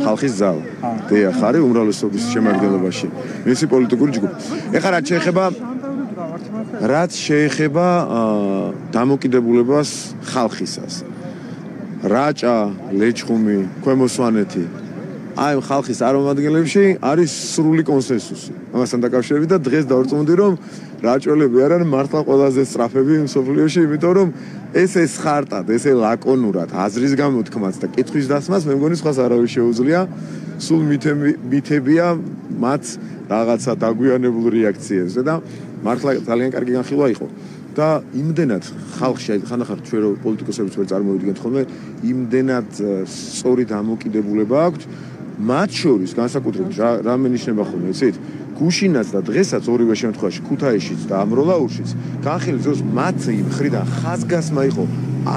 ხალხის ზავა. დიახ, არის უმრავლესობის შემადგენლობაში. მისი პოლიტიკური ჯგუფი. ეხლა რაც შეეხება დამოკიდებულებას ხალხისას. რაჭა, ლეჩხუმი, ქვემო სვანეთი აი ხალხის წარმომადგენლებში არის სრული კონსენსუსი. ამასთან დაკავშირებით და დღეს დავწმუნდი რომ რაჭველები არიან მართლა ყველაზე სწრაფები მსოფლიოში, იმიტომ რომ ესე ხარტად, ესე ლაკონურად აზრის გამოთქმაც და კითხვის დასმას მე მგონი სხვას არავის შეუძლია. სულ მითებია მათ რაღაცა დაგვიანებულ რეაქციებზე და მართლა ძალიან კარგი განხილვა იყო. და იმდენად ხალხში ხანახარ ჩვენ რო პოლიტიკოსებიც ვერ წარმოვიდგენთ ხოლმე, იმდენად სწორი დამოკიდებულება აქვს. მათ შორის განსაკუთრებით რა მენიშნება ხოლმე, იცით? გუშინაც და დღესაც ორივე შემთხვევაში ქუთაისშიც და ამროლაურშიც განხილვის დროს მათი მხრიდან ხაზგასმა იყო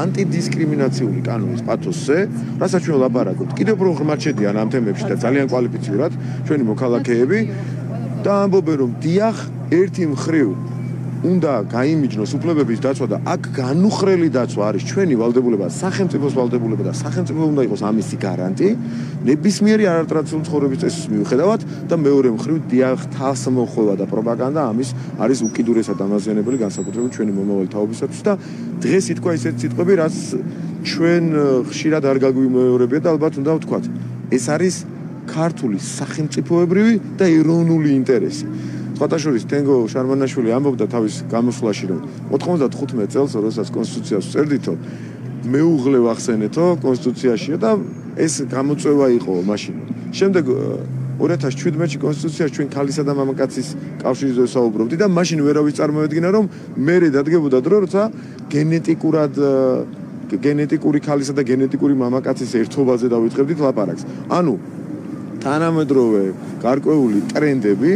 ანტიდისკრიმინაციული კანონის პათოსზე, რასაც ჩვენ ვლაპარაკობთ. კიდევ უფრო ღრმად შედიან ამ თემებში და ძალიან კვალიფიციურად ჩვენი მოქალაქეები და ამბობენ რომ დიახ, ერთი მხრივ უნდა გაიმიჯნოს უფლებების დაცვა და აქ განუხრელი დაცვა არის ჩვენი ვალდებულება, სახელმწიფოს ვალდებულება და სახელმწიფო უნდა იყოს ამისი გარანტი, ნებისმიერი არატრადიციული ცხოვრების წესის მიუხედავად და მეორე მხრივ დიახ, თასმოხვევა და პროპაგანდა ამის არის უკიდურესად დამაზიანებელი განსაკუთრებით ჩვენი მომავალი თაობისათვის და დღეს ითქვა ისეთი სიტყვები, რაც ჩვენ ხშირად არ გაგვიმეორებია და ალბათ უნდა ვთქვათ, ეს არის ქართული სახელმწიფოებრივი და ეროვნული ინტერესი. სხვათაშორის თენგო შარმანაშვილი ამბობდა თავის გამოსვლაში რომ 95 წელს როდესაც კონსტიტუციას წერდითო მეუღლე ვახსენეთო კონსტიტუციაშია და ეს გამოწვევა იყო მაშინ. შემდეგ 2017-ში კონსტიტუციაში ჩვენ ქალისა და მამაკაცის კავშირზე საუბრობდი და მაშინ ვერავის წარმოედგინა რომ მერე დადგებოდა დრო როცა გენეტიკური ქალისა და გენეტიკური მამაკაცის ერთობაზე დავიწყებდით ლაპარაკს. ანუ თანამედროვე გარკვეული ტრენდები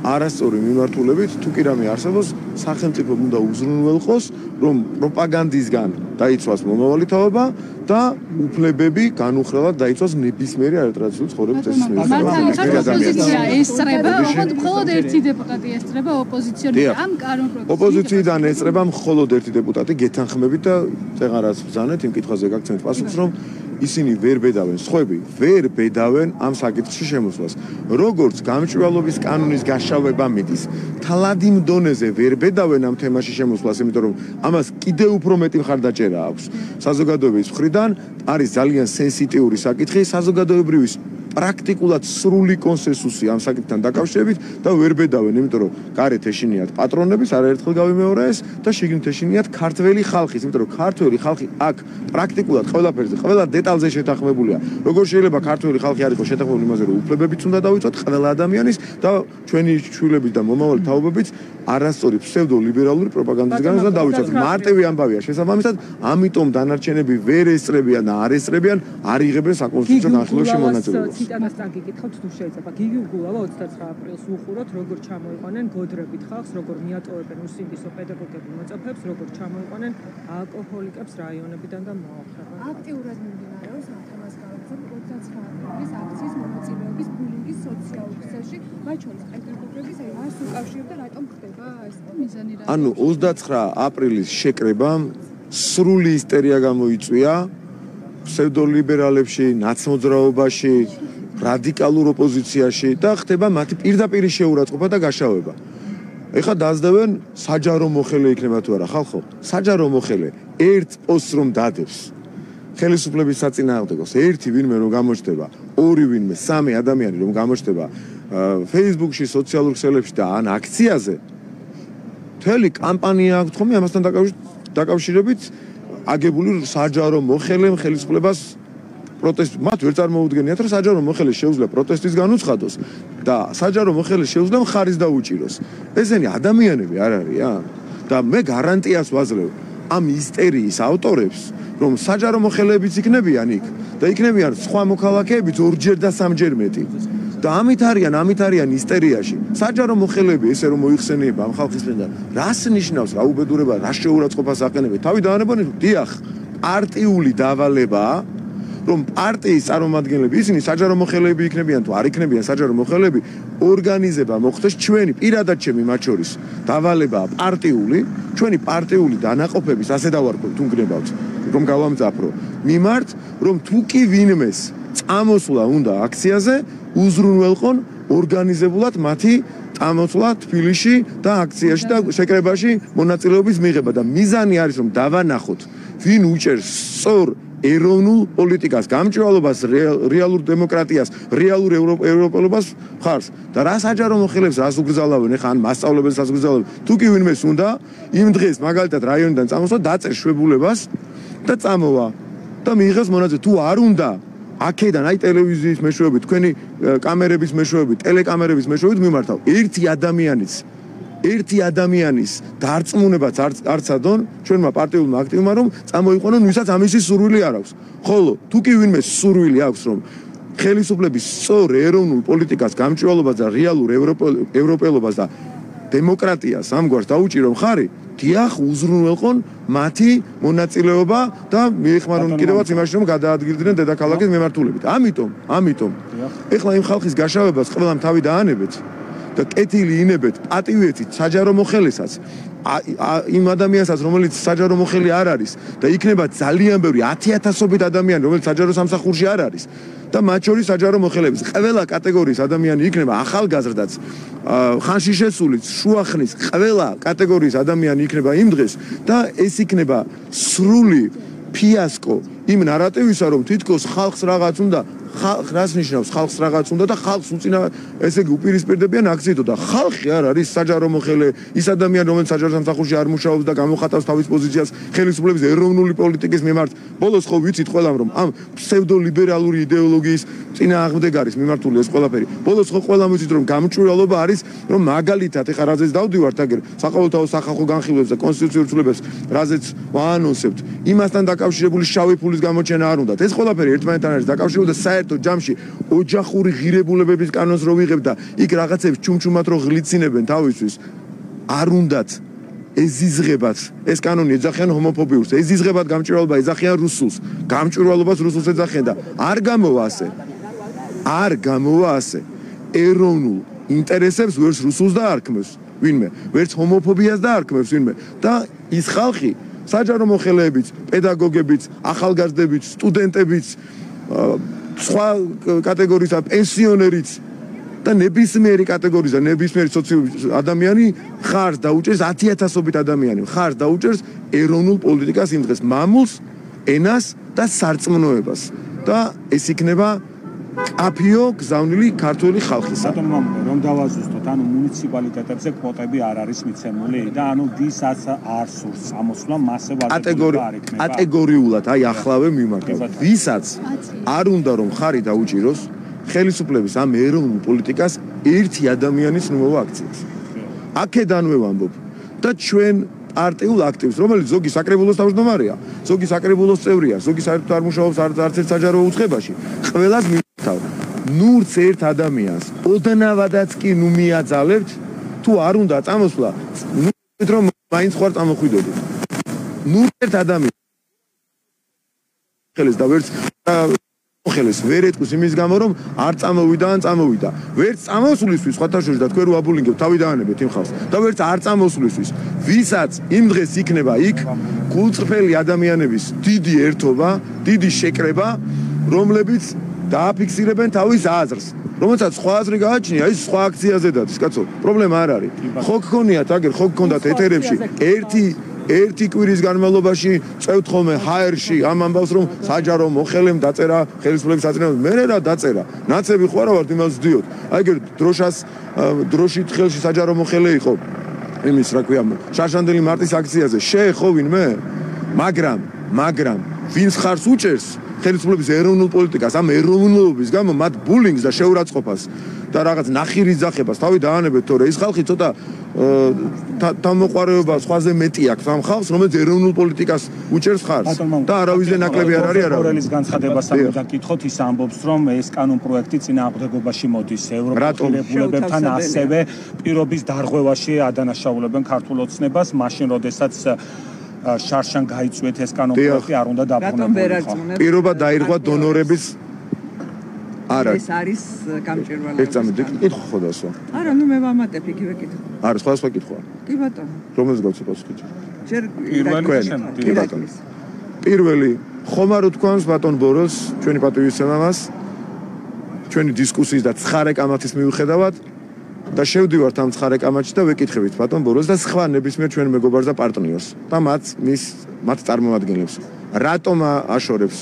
არასწორი მიმართულებით თუ კი რამე არსებობს სახელმწიფო უნდა უზრუნველყოს რომ პროპაგანდისგან დაიცვას მომავალი თაობა და უფლებები განუხრელად დაიცვას ნებისმიერი არატრადიციული ცხოვრების წესის ოპოზიცია ესწრება მხოლოდ ერთი დეპუტატი ესწრება ოპოზიციონერი ამ კანონპროექტს ოპოზიციიდან ესწრება მხოლოდ ერთი დეპუტატი გეთანხმებით და წეღარას ბრძანეთ იმ კითხვაზე გაგცემთ პასუხს რომ ისინი ვერ ბედავენ, სხვები ვერ ბედავენ ამ საკითხში შემოსვლას. როგორც გამჭვირვალობის კანონის გაშავება მიდის, თლად იმ დონეზე ვერ ბედავენ ამ თემაში შემოსვლას, იმიტომ რომ ამას კიდევ უფრო მეტი მხარდაჭერა აქვს. საზოგადოების მხრიდან არის ძალიან სენსიტიური საკითხი, საზოგადოებრივი პრაქტიკულად სრული კონსენსუსი ამ საკითხთან დაკავშირებით და ვერ ბედავენ, იმიტომ რომ გარეთ ეშინიათ პატრონების, არაერთხელ გავიმეორე ეს და შიგნით ეშინიათ ქართველი ხალხის, იმიტომ რომ ქართველი ხალხი აქ პრაქტიკულად ყველაფერზე, ყველა დეტალზე შეთანხმებულია. როგორ შეიძლება ქართველი ხალხი არ იყოს შეთანხმებული იმაზე, რომ უფლებებიც უნდა დავიცვათ ყველა ადამიანის და ჩვენი შვილების და მომავალი თაობებიც არასწორი ფსევდოლიბერალური პროპაგანდისგან უნდა დავიცვათ. მარტივი ამბავია შესაბამისად, ამიტომ დანარჩენები ვერ ესწრებიან და არ ესწრებიან, არ იღებენ საკონსტიტუციო განხილვაში მონაწილეობას. ციტანას წაგიკითხავთ თუ შეიძლება. გიგი გულავა 29 აპრილს უხუროთ, როგორ ჩამოიყვანენ გოდრებით ხალხს, როგორ მიატოვებენ უსინდისო პედაგოგები მოწაფეებს, როგორ ჩამოიყვანენ ალკოჰოლიკებს რაიონებიდან და მოახერხებენ. აქტიურად მიმდინარეობს ამ თემას განხილვა 29 აპრილის აქციის მონაწილეობის ბულინგის სოციალურ ქსელში, მათ შორის პედაგოგების რას უკავშირდება, რატომ ხდება ეს მიზანი რა? ანუ 29 აპრილის შეკრებამ სრული ისტერია გამოიწვია ფსევდოლიბერალებში, ნაცმოძრაობაში, რადიკალურ ოპოზიციაში და ხდება მათი პირდაპირი შეურაცხყოფა და გაშავება. ეხლა დაძდევენ საჯარო მოხელე იქნება თუ არა ხალხო? საჯარო მოხელე ერთ პოსტს რომ დადებს ხელისუფლების საწინააღმდეგოს, ერთი ვინმე რომ გამოჩნდება, ორი ვინმე, სამი ადამიანი რომ გამოჩნდება Facebook-ში, სოციალურ ქსელებში და ან აქციაზე, მთელი კამპანია აქვს ხომ ამასთან დაკავშირებით აგებული საჯარო მოხელემ ხელისუფლებას პროტესტ მათ ვერ წარმოუდგენიათ რომ საჯარო მოხელე შეუძლია პროტესტის განუცხადოს და საჯარო მოხელე შეუძლია ხარის დაუჭიროს. ესენი ადამიანები არ არიან და მე გარანტიას ვაძლევ ამ ისტერიის ავტორებს რომ საჯარო მოხელეებიც იქნებიან იქ და იქნებიან სხვა მოქალაქეებიც ორჯერ და სამჯერ მეტი. და ამით არიან ისტერიაში. საჯარო მოხელეები ესე რომ მოიხსენიება ამ ხალხის მხრიდან, რას ნიშნავს, რა უბედურება, რა შეურაცხყოფას აყენებენ? თავი დაანებანი, დიახ, პარტიული დავალებაა, რომ პარტიის წარმომადგენლები, ისინი საჯარო მოხელეები იქნებიან თუ არ იქნებიან საჯარო მოხელეები, ორგანიზება მოხდეს ჩვენი პირადად ჩემი მათ შორის დავალებაა პარტიული, ჩვენი პარტიული დანაყოფების ასე დავარქვით თუ გნებავთ, რომ გავამძაფრო. მიმართ, რომ თუ კი ვინმეს წამოსვლა უნდა აქციაზე უზრუნველყონ ორგანიზებულად მათი წამოსვლა თბილისში და აქციაში და შეკრებაში მონაწილეობის მიღება და მიზანი არის რომ დავანახოთ ვინ უჭერს სწორ ეროვნულ პოლიტიკას, გამჭვირვალობას, რეალურ დემოკრატიას, რეალურ ევროპელობას ხარს და რა საჯარო მოხელებს რას უგზალავენ ხან მასწავლებელს რას უგზალავენ თუ კი ვინმეს უნდა იმ დღეს მაგალითად რაიონიდან წამოსვა დაწერ შვებულებას და წამოვა და მიიღეს მონაწილე თუ არ უნდა აქედან აი ტელევიზიის მეშვეობით, თქვენი კამერების მეშვეობით, ტელეკამერების მეშვეობით მიმართავ. ერთი ადამიანის დარწმუნებაც არ ცადონ ჩვენმა პარტიულმა აქტივმა რომ წამოიყვანონ ვისაც ამისი სურვილი არ აქვს. ხოლო თუ კი ვინმე სურვილი აქვს რომ ხელისუფლების სწორ ეროვნულ პოლიტიკას, გამჭვირვალობას და რეალურ ევროპელობას და დემოკრატიას ამგვარს დაუჭირო მხარი, დიახ, უზრუნველყონ მათი მონაწილეობა და მიეხმარონ კიდევაც იმაში რომ გადაადგილდნენ დედაქალაქის მიმართულებით. ამიტომ ეხლა იმ ხალხის გაშავებას ყველამ თავი დაანებეთ და კეთილი ინებეთ პატივეთით საჯარო მოხელესაც იმ ადამიანსაც რომელიც საჯარო მოხელი არ არის და იქნება ძალიან ბევრი 10,000-ობით ადამიანი რომელიც საჯარო სამსახურში არ არის და მათ შორის საჯარო მოხელეების ყველა კატეგორიის ადამიანი იქნება ახალგაზრდაც ხანში შესულიც შუახნის ყველა კატეგორიის ადამიანი იქნება იმ დღეს და ეს იქნება სრული ფიასკო იმ ნარატივისა რომ თითქოს ხალხს რაღაც უნდა რას ნიშნავს ხალხს რაღაც უნდა და ხალხს უწინა ესე იგი უპირისპირდებიან აქციითო და ხალხი არ არის საჯარო მოხელე ის ადამიანი რომელიც საჯარო სამსახურში არ მუშაობს და გამოხატავს თავის პოზიციას ხელისუფლების ეროვნული პოლიტიკის მიმართ ბოლოს ხო ვიცით ყველამ რომ ამ ფსევდოლიბერალური იდეოლოგიის წინააღმდეგ არის მიმართული ეს ყველაფერი ბოლოს ხო ყველამ ვიცით რომ გამჭვირვალობა არის რომ მაგალითად ეხა რაზეც დავდივართ აგერ საყოველთაო სახალხო განხილვებს და კონსტიტუციურ ცვლილებებს რაზეც ვაანონსებთ იმასთან დაკავშირებული შავი ფულის გამოჩენა არ უნდათ ეს ყველაფერი ერთმანეთთან არის დაკავშირებული და საერთოდ ჯამში ოჯახური ღირებულებების კანონს რო ვიღებ და იქ რაღაცებს ჩუმჩუმად რო ღლიცინებენ თავისთვის არ უნდათ ეზიზღებათ ეს კანონი ეძახიან ჰომოფობიურს ეზიზღებათ გამჭვირვალობა ეძახიან რუსულს გამჭვირვალობას რუსულს ეძახიან და არ გამოვა ასე ეროვნულ ინტერესებს ვერც რუსულს დაარქმევს ვინმე ვერც ჰომოფობიას დაარქმევს ვინმე და ის ხალხი საჯარო მოხელეებიც პედაგოგებიც ახალგაზრდებიც სტუდენტებიც სხვა კატეგორიისა პენსიონერიც და ნებისმიერი კატეგორიის და ნებისმიერი სოციალური ადამიანი ხარს დაუჭერს 10,000-ობით ადამიანი ხარს დაუჭერს ეროვნულ პოლიტიკას იმ დღეს მამულს, ენას და სარწმუნოებას და ეს იქნება აფიო გზავნილი ქართული ხალხისა. ბატონო რომ დავაზუსტოთ, ანუ მუნიციპალიტეტებზე კვოტები არ არის მიცემული და ანუ ვისაც არ სურს წამოსვლა მასე ვალდებულება არ იქნება. კატეგორიულად აი ახლავე მიმართავ. ვისაც არ უნდა რომ ხარი დაუჭიროს ხელისუფლების ამ ეროვნულ პოლიტიკას ერთი ადამიანის ნუმოვა აქციას. აქედანვე ვამბობ და ჩვენ პარტიულ აქტივს, რომელიც ზოგი საკრებულოს თავმჯდომარეა, ზოგი საკრებულოს წევრია, ზოგი საერთოდ არ მუშაობს არც ერთ საჯარო უწყებაში. ყველას მივთავ. ნურც ერთ ადამიანს ოდნავადაც კი ნუ მიაძალებთ, თუ არ უნდა წამოსვლა, ნუ რომ მაინც ხوار წამოხვიდოდეთ. ნურც ერთ ადამიანს ხელეს და ვერც ხელეს ვერ ეთქვის იმის გამო რომ არ წამოვიდა ან წამოვიდა. ვერც წამოსვლისთვის სხვათა შორის და თქვენ რო აბულინგებთ თავი დაანებეთ იმ ხალხს და ვერც არ წამოსვლისთვის. ვისაც იმ დღეს იქნება იქ გულწრფელი ადამიანების დიდი ერთობა, დიდი შეკრება, რომლებიც დააფიქსირებენ თავის აზრს. რომელსაც სხვა აზრი გააჩნია, ის სხვა აქციაზე დადის, კაცო. პრობლემა არ არის. ხო გქონიათ, აგერ ხო გქონდათ ეთერებში ერთი კვირის განმავლობაში წევთ ხოლმე HR-ში ამ ამბავს რომ საჯარო მოხელემ დაწერა ხელისუფლების აწინააღმდეგ მე რა დაწერა ნაცები ხო არა ვართ იმას ვძიოთ აი ეგ დროშით ხელში საჯარო მოხელე იყო იმის რა ქვია შარშანდელი მარტის აქციაზე შეეხო ვინმე მაგრამ ვინც ხარს უჭერს ხელისუფლების ეროვნულ პოლიტიკას ამ ეროვნულობის გამო მათ ბულინგს და შეურაცხყოფას და რაღაც ნახირის ძახებას თავი დაანებეთ თორე ის ხალხი ცოტა თავმოყარეობა სხვაზე მეტი აქვს ამ ხალხს რომელიც ეროვნულ პოლიტიკას უჭერს ხარს და არავისზე ნაკლები არ არის პროფესორის განცხადებასთან გაკითხოთ ის ამბობს რომ ეს კანონპროექტი წინააღმდეგობაში მოდის ევროპელებთან ასევე პირობის დარღვევაში ადანაშაულებენ ქართულ ოცნებას მაშინ როდესაც შარშან გაიწვიეთ ეს კანონპროექტი არ უნდა დაბრუნებულიყო პირობა დაირღვა დონორების არა ეს არის გამჭვირვალება. ერთ წამით კითხო ხო დასვა. არა, ნუ მე ვამატებ იგივე კითხვა. არა, სხვა კითხვაა. კი ბატონო. რომელს გავცე პასუხი? ჯერ პირველი ხომ არ უთქვამს ბატონ ბოროს ჩვენი პატივისცემამას ჩვენი დისკუსიის და ცხარე კამათის მიუხედავად და შევდივართ ამ ცხარე კამათში და ვეკითხებით ბატონ ბოროს და სხვა ნებისმიერ ჩვენ მეგობარს და პარტნიორს და მათ წარმომადგენლებს რატომ აშორებს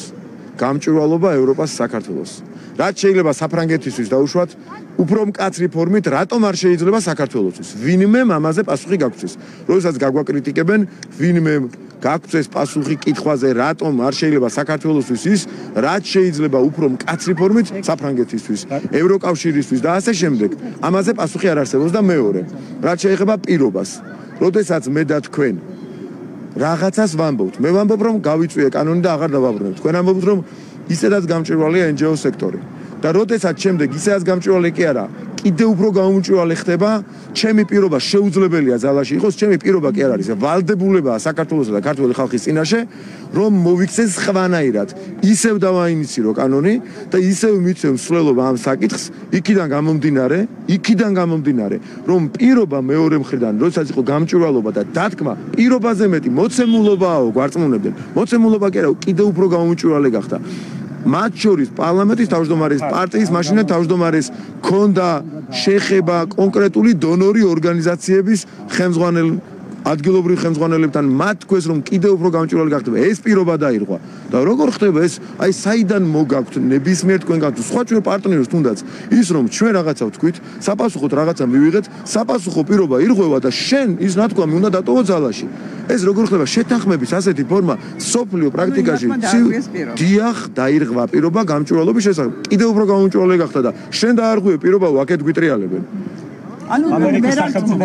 გამჭვირვალობა ევროპას საქართველოს რაც შეიძლება საფრანგეთისთვის დაუშვათ უფრო მკაცრი ფორმით რატომ არ შეიძლება საქართველოსთვის ვინმე ამაზე პასუხი გაგვცეს როდესაც გაგვაკრიტიკებენ ვინმე გაგვცეს პასუხი კითხვაზე რატომ არ შეიძლება საქართველოსთვის ის რაც შეიძლება უფრო მკაცრი ფორმით საფრანგეთისთვის ევროკავშირისთვის და ასე შემდეგ ამაზე პასუხი არ არსებობს და მეორე რაც შეიძლება პირობას როდესაც მე და თქვენ რაღაცას ვამბობთ მე ვამბობ რომ გავიწვიე კანონი და აღარ დავაბრუნებ თქვენ ამბობთ რომ ისედაც გამჭვირვალეა NGO სექტორი და როდესაც შემდეგ ისედაც გამჭვირვალე კი არა კიდე უფრო გამომჭვირვალე ხდება ჩემი პირობა შეუძლებელია ძალაში იყოს ჩემი პირობა კი არ არის ვალდებულებაა საქართველოსა და ქართული ხალხის წინაშე რომ მოვიქცეს ხვანაირად ისევ დავაინიცირო კანონი და ისევ მიცემ მსვლელობა ამ საკითხს იქიდან გამომდინარე რომ პირობა მეორე მხრიდან როდესაც იყო გამჭვირვალობა და დათქმა პირობაზე მეტი მოცემულობაო გვარწმუნებდნენ მოცემულობა კი არა კიდე უფრო გამომჭვირვალე გახდა მათ შორის პარლამენტის თავმჯდომარის პარტიის მაშინე თავმჯდომარის ქონდა შეხება კონკრეტული დონორი ორგანიზაციების ხელმძღვანელ ადგილობრივ ხელმძღვანელებთან მათ თქვეს რომ კიდევ უფრო გამჭვირვალე გახდება ეს პირობა დაირღვა და როგორ ხდება ეს აი საიდან მოგაქვთ ნებისმიერ თქვენგან თუ სხვა ჩვენ პარტნიორს თუნდაც ის რომ ჩვენ რაღაცა ვთქვით საპასუხოდ რაღაცა მივიღეთ საპასუხო პირობა ირღვევა და შენ ის ნათქვამი უნდა დატოვო ძალაში ეს როგორ ხდება შეთანხმების ასეთი ფორმა სოფლიო პრაქტიკაში დიახ დაირღვა პირობა გამჭვირვალობის შესახებ კიდევ უფრო გამჭვირვალე გახდა და შენ დაარღვევ პირობა ვაკეთ გვიტრიალებენ ანუ ამერიკის სახელმწიფო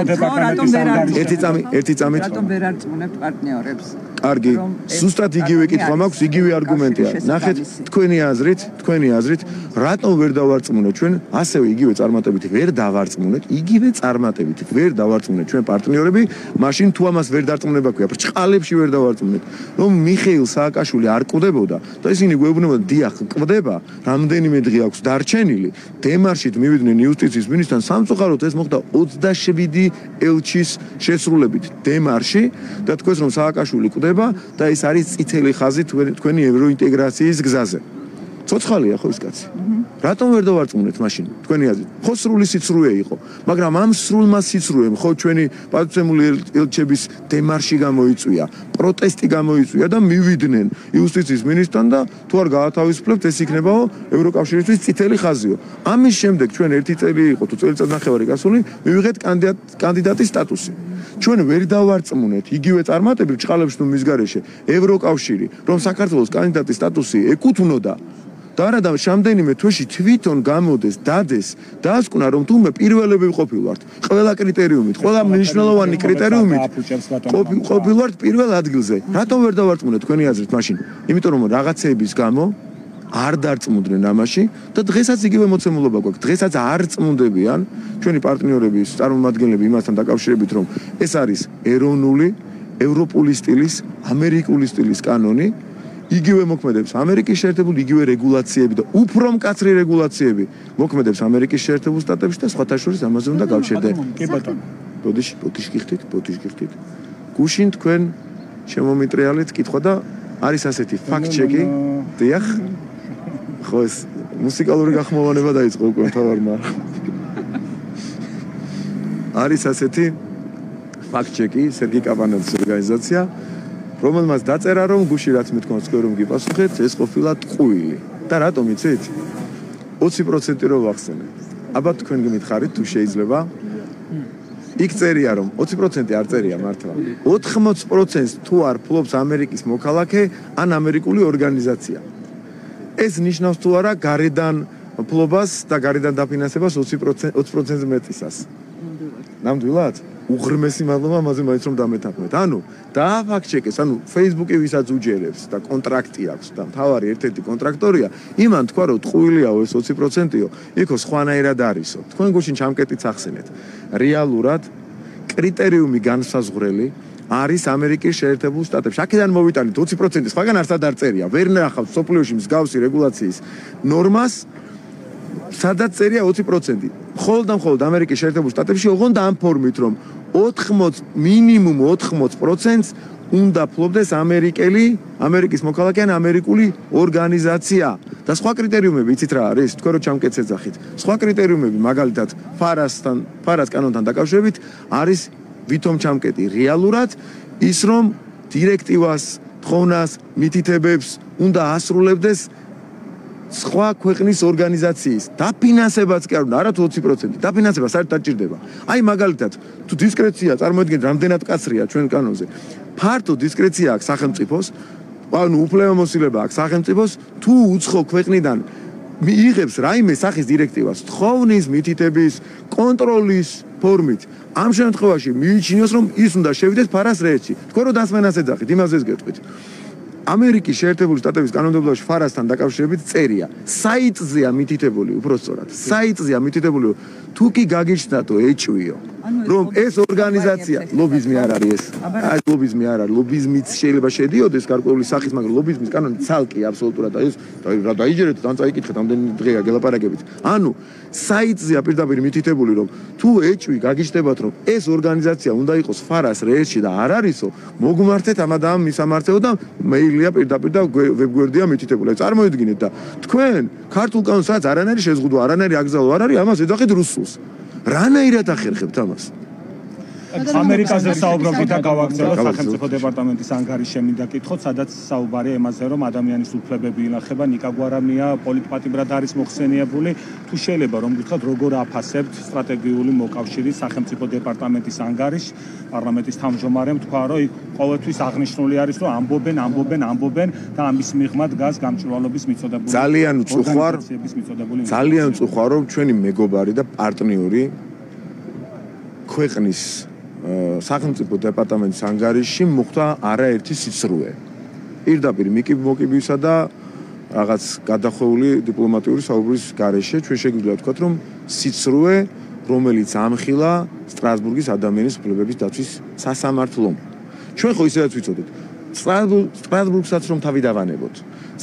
ერთი წამით რატომ ვერ არწმუნებთ პარტნიორებს კარგი ზუსტად იგივე კითხვა მაქვს იგივე არგუმენტია ნახეთ თქვენი აზრით რატომ ვერ დავარწმუნეთ ჩვენ ასევე იგივე წარმატებით ვერ დავარწმუნეთ იგივე წარმატებით ვერ დავარწმუნეთ ჩვენ პარტნიორები მაშინ თუ ამას ვერ დარწმუნება ქვია ბრჭყალებში ვერ დავარწმუნეთ რომ მიხეილ სააკაშვილი არ კვდებოდა და ისინი გვეუბნებოდნენ დიახ კვდება რამდენიმე დღე აქვს დარჩენილი დემარშით მივიდნენ იუსტიციის მინისტრთან სამწუხაროდ ეს მოხდა 27 ელჩის შესრულებით დემარში და თქვენ რომ სააკაშვილი კვდება და ეს არის წითელი ხაზი თქვენი ევროინტეგრაციის გზაზე. ცოცხალია ხო ის კაცი? რატომ ვერ დავარწმუნეთ მაშინ თქვენი აზრით? ხო სრული სიცრუე იყო, მაგრამ ამ სრულმა სიცრუემ ხო ჩვენი პატივცემული ელჩების დემარში გამოიწვია, პროტესტი გამოიწვია და მივიდნენ იუსტიციის მინისტრთან და თუ არ გაათავისუფლებთ ეს იქნებაო ევროკავშირისთვის წითელი ხაზიო. ამის შემდეგ ჩვენ ერთი წელი იყო თუ წელიწად ნახევარი გასული, მივიღეთ კანდიდატის სტატუსი. ჩვენ ვერ დავარწმუნეთ იგივე წარმატებით ჭყალებს თუ მის გარეშე ევროკავშირი, რომ საქართველოს კანდიდატის სტატუსი ეკუთვნოდა და არა და რამდენიმე თვეში თვითონ გამოდეს, დადეს, დაასკვნა რომ თუმე პირველები ყოფილვართ, ყველა კრიტერიუმით, ყველა მნიშვნელოვანი კრიტერიუმით ყოფილვართ პირველ ადგილზე. რატომ ვერ დავარწმუნეთ თქვენი აზრით მაშინ? იმიტომ რომ რაღაცეების გამო არ დარწმუნდნენ ამაში და დღესაც იგივე მოცემულობა გვაქვს. დღესაც არ წმუნდებიან ჩვენი პარტნიორების წარმომადგენლები იმასთან დაკავშირებით, რომ ეს არის ეროვნული, ევროპული სტილის, ამერიკული სტილის კანონი. იგივე მოქმედებს ამერიკის შეერთებული იგივე რეგულაციები და უფრო მკაცრი რეგულაციები მოქმედებს ამერიკის შეერთებულ შტატებში და სხვათა შორის ამაზე უნდა გავჩერდეთ. კი ბატონო. ბოდიში გიხდით. გუშინ თქვენ შემომიტრიალეთ კითხვა და არის ასეთი ფაქტ-ჩეკი. დიახ. ხო ეს მუსიკალური გახმოვანება დაიწყო უკვე მთავარმა. არის ასეთი ფაქტ-ჩეკი სერგი კაპანაძის ორგანიზაცია რომელმაც დაწერა რომ გუში რაც მეთქვამს თქვენ რომ გიპასუხეთ ეს ყოფილა ტყუილი და რატომ იცით 20% რო ვახსენე აბა თქვენ გმითხარით თუ შეიძლება იქ წერია რომ 20% არ წერია მართლა 80%-ს თუ არ ფლობს ამერიკის მოქალაქე ან ამერიკული ორგანიზაცია ეს ნიშნავს თუ არა გარედან ფლობას და გარედან დაფინანსებას 20%-ზე მეტისას ნამდვილად უღრმესი მადლობა ამაზე მაინც რომ დამეთანხმეთ. ანუ დააფაქტ-ჩეკეს, ანუ Facebook-ი ვისაც უჯერებს და კონტრაქტი აქვს და მთავარი ერთ-ერთი კონტრაქტორია, იმან თქვა რომ ტყუილიაო ეს 20%-იო, იქო სხვანაირად არისო. თქვენ გუშინ ჩამკეტიც ახსენეთ. რეალურად კრიტერიუმი განსაზღვრელი არის ამერიკის შეერთებულ შტატებში. აქედან მოვიტანით 20%, სხვაგან არსად არ წერია. ვერ ნახავთ სოფლიოში მსგავსი რეგულაციის ნორმას სადაც წერია 20%. მხოლოდ ამერიკის შეერთებულ შტატებში ოღონდ ამ ფორმით რომ 80 მინიმუმ 80%-ს უნდა ფლობდეს ამერიკის მოქალაქე ან ამერიკული ორგანიზაცია. და სხვა კრიტერიუმები იცით რა არის? თქვენ რო ჩამკეთს ეძახით. სხვა კრიტერიუმები მაგალითად ფარას კანონთან დაკავშირებით არის ვითომ ჩამკეტი რეალურად ის რომ დირექტივას, თხოვნას, მითითებებს უნდა ასრულებდეს სხვა ქვეყნის ორგანიზაციის დაფინანსებაც კი არ უნდა, არა თუ 20%, დაფინანსება საერთოდ არ ჭირდება. აი მაგალითად, თუ დისკრეცია წარმოიდგინეთ, რამდენად კაცრია ჩვენ კანონზე. ფართო დისკრეცია აქვს სახელმწიფოს, ანუ უფლებამოსილება აქვს სახელმწიფოს, თუ უცხო ქვეყნიდან მიიღებს რაიმე სახის დირექტივას, თხოვნის, მითითების, კონტროლის ფორმით. ამ შემთხვევაში მიიჩნიოს, რომ ის უნდა შევიდეს ფარას რეესტრში. თქვენ რო დასმენას ეძახით, იმაზეც გეტყვით. ამერიკის შეერთებული შტატების კანონმდებლობაში ფარასთან დაკავშირებით წერია. საიტზეა მითითებული, უბრალოდ საიტზეა მითითებული, თუ კი გაგიჩნდათო ეჭვიო, რომ ეს ორგანიზაცია ლობიზმი არ არის ეს. აი ლობიზმი არ არის, ლობიზმიც შეიძლება შედიოდეს გარკვეული სახის, მაგრამ ლობიზმის კანონი ცალკე აბსოლუტურად ეს რა დაიჯერეთ, თან წაიკითხეთ, ამდენი დღეა გელაპარაკებით. ანუ საიტზეა პირდაპირ მითითებული, რომ თუ ეჭვი გაგიჩნდებათ, რომ ეს ორგანიზაცია უნდა იყოს ფარას რეესტრში და არ არისო, მოგმართეთ ამ ადამიანს მისამართეო და მეილია პირდაპირ და ვებგვერდია მითითებული. აი წარმოიდგინეთ და თქვენ ქართულ კანონს სადაც არანაირი შეზღუდვა, არანაირი აკრძალვა არ არის, ამას ეძახით რუსულს. რანაირად ახერხებთ ამას? ამერიკაზე საუბრობთ და გავაგრძელოთ სახელმწიფო დეპარტამენტის ანგარიშემი და კითხოთ, სადაც საუბარია იმაზე, რომ ადამიანის უფლებები ინახება, ნიკარაგუა პოლიტპატიმრად არის მოხსენიებული. თუ შეიძლება რომ გითხრათ, როგორ აფასებთ სტრატეგიული მოკავშირის სახელმწიფო დეპარტამენტის ანგარიშს, პარლამენტის თავმჯდომარემ თქვა, რომ იქ ყოველთვის აღნიშნული არის, რომ ამბობენ და ამის მიღმა დგას გამჭვირვალობის მიწოდებული ძალიან უწუხარ, რომ ჩვენი მეგობარი და პარტნიორი ქვეყნის სახელმწიფო დეპარტამენტის ანგარიშში მოხდა არაერთი სიცრუე. პირდაპირ მოკიბისა და რაღაც გადახვეული დიპლომატიური საუბრის გარეშე ჩვენ შეგვიძლია ვთქვათ, რომ სიცრუე, რომელიც ამხილა სტრასბურგის ადამიანის უფლებების დაცვის სასამართლომ. ჩვენ ხო ისედაც ვიცოდეთ, სტრასბურგსაც რომ თავი დავანებოთ,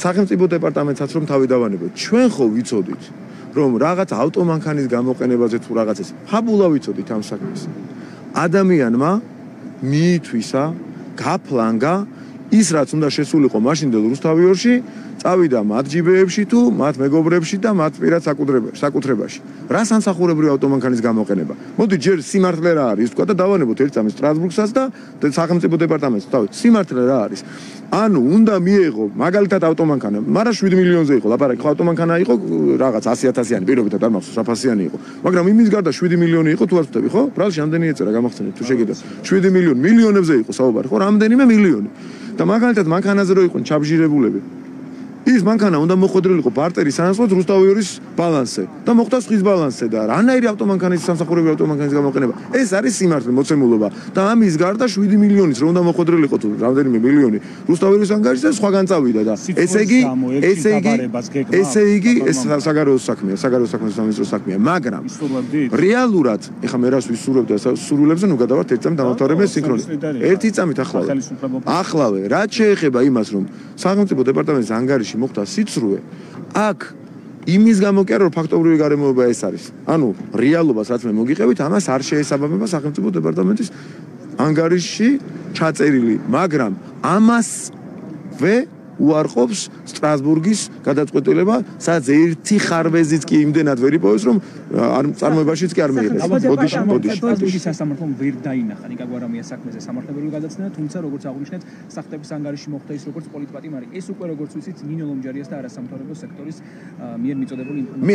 სახელმწიფო დეპარტამენტსაც რომ თავი დავანებოთ, ჩვენ ხო ვიცოდით, რომ რაღაც ავტომანქანის გამოყენებაზე თუ რაღაცას ფაბულა ვიცოდით ამ საქმეს. ადამიანმა მიითვისა, გაფლანგა ის რაც უნდა შესულიყო მაშინდელ რუსთავიორში, წავიდა მათ ჯიბეებში თუ მათ მეგობრებში და მათ პირად საკუთრებაში. რას ანსახურებრივი ავტომანქანის გამოყენება? მოდი ჯერ სიმართლე რა არის, თქვა და დავანებოთ ერთსამის სტრასბურგსაც და სახელმწიფო დეპარტამენტს. თავით სიმართლე რა არის? ანუ უნდა მიეღო მაგალითად ავტომანქანა, მაგრამ 7 მილიონზე იყო ლაპარაკი, ხო ავტომანქანა იყო რაღაც 100.000-იანი, პირობითად არ მახსოვს, 100.000-იანი იყო. მაგრამ იმის გარდა 7 მილიონი იყო თუ არ ვთქვი, ხო? ბრალში ამდენი ეწერა, გამახსენეთ თუ შეგიძლიათ. 7 მილიონი, მილიონებზე იყო საუბარი, ხო? რამდენიმე მილიონი. და მაგალითად მანქანაზე რო იყვნენ ჩაბჟირებულები. ის მანქანა უნდა მოხვედრილიყო ბარტერის სანაცვლოდ რუსთავიორის ბალანსზე და მოხდა სხვის ბალანსზე და რანაირი ავტომანქანის სამსახურებრივი ავტომანქანის გამოყენება. ეს არის სიმართლე მოცემულობა და ამის გარდა 7 მილიონის რო უნდა მოხვედრილიყო თუ რამდენიმე მილიონი რუსთავიორის ანგარიშზე სხვაგან წავიდა და ესე იგი ეს საგარეო საქმეა, საგარეო საქმეთა სამინისტროს საქმეა, მაგრამ რეალურად ეხლა მე რას ვისურვებ და სურვილებზე ნუ გადავართ ერთ წამით დამთავრებენ სინქრონი. ერთი წამით ახლავე, რაც შეეხება იმას, რომ სახელმწიფო დეპარტამენტის ანგარიში მოხდა სიცრუე, აქ იმის გამო კი არა რომ ფაქტობრივი გარემოება ეს არის. ანუ რეალობას რაც მე მოგიყევით, ამას არ შეესაბამება სახელმწიფო დეპარტამენტის ანგარიშში ჩაწერილი, მაგრამ ამასვე უარყოფს სტრასბურგის გადაწყვეტილება, სადაც ერთი ხარვეზიც კი იმდენად ვერ იპოვეს, რომ წარმოებაშიც კი არ მიიღეს. სტრასბურგის სასამართლომ ვერ დაინახა ნიკარაგუა საქმეზე სამართლებრივი გადაცემა, თუმცა როგორც აღნიშნეთ, სახტების ანგარიში მოხდა ის როგორც პოლიტპატიმარი. ეს უკვე როგორც ვიცით, ნინო ლომჯარიას და არასამთავრობო სექტორის მიერ მიწოდებული ინფორმაცია. მე